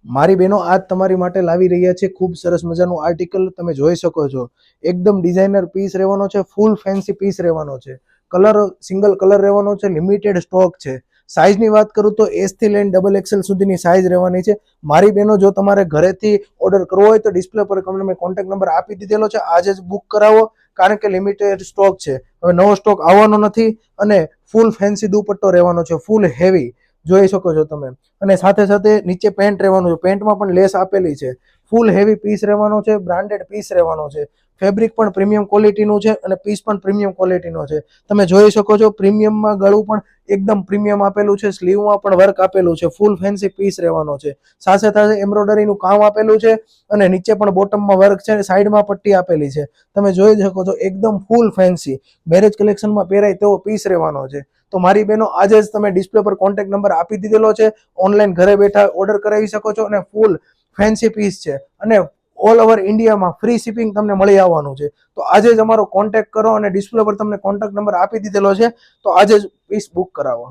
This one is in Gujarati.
મારી બહેનો આજ તમારી માટે લાવી રહ્યા છે ખૂબ સરસ મજાનું આર્ટિકલ. તમે જોઈ શકો છો, એકદમ ડિઝાઇનર પીસ રહેવાનો છે, ફૂલ ફેન્સી પીસ રહેવાનો છે, કલર સિંગલ કલર રહેવાનો છે, લિમિટેડ સ્ટોક છે. સાઇઝની વાત કરું તો એસ થી લઈને ડબલ એક્સેલ સુધીની સાઇઝ રહેવાની છે. મારી બહેનો, જો તમારે ઘરેથી ઓર્ડર કરવો હોય તો ડિસ્પ્લે પર મેં કોન્ટેક્ટ નંબર આપી દીધેલો છે, આજે જ બુક કરાવો, કારણ કે લિમિટેડ સ્ટોક છે, હવે નવો સ્ટોક આવવાનો નથી. અને ફૂલ ફેન્સી દુપટ્ટો રહેવાનો છે, ફૂલ હેવી જોઈ શકો છો તમે. અને સાથે સાથે નીચે પેન્ટ રહેવાનું છે, પેન્ટમાં પણ લેસ આપેલી છે. ફૂલ હેવી પીસ રહેવાનો છે, બ્રાન્ડેડ પીસ રહેવાનો છે. ફેબ્રિક પણ પ્રીમિયમ ક્વોલિટીનું છે અને પીસ પણ પ્રીમિયમ ક્વોલિટીનો છે. તમે જોઈ શકો છો, પ્રીમિયમમાં ગળું પણ એકદમ પ્રીમિયમ આપેલું છે, સ્લીવમાં પણ વર્ક આપેલું છે, ફૂલ ફેન્સી પીસ રહેવાનો છે. સાથે સાથે એમ્બ્રોઇડરીનું કામ આપેલું છે અને નીચે પણ બોટમમાં વર્ક છે અને સાઈડમાં પટ્ટી આપેલી છે. તમે જોઈ શકો છો, એકદમ ફૂલ ફેન્સી મેરેજ કલેક્શનમાં પહેરાય તેવો પીસ રહેવાનો છે. તો મારી બહેનો, આજે જ તમે ડિસ્પ્લે પર કોન્ટેક્ટ નંબર આપી દીધેલો છે, ઓનલાઈન ઘરે બેઠા ઓર્ડર કરાવી શકો છો. અને ફૂલ ફેન્સી પીસ છે અને ઓલ ઓવર ઇન્ડિયામાં ફ્રી શિપિંગ તમને મળી આવવાનું છે. તો આજે જ અમારો કોન્ટેક્ટ કરો અને ડિસ્પ્લે પર તમને કોન્ટેક્ટ નંબર આપી દીધેલો છે, તો આજે જ પીસ બુક કરાવો.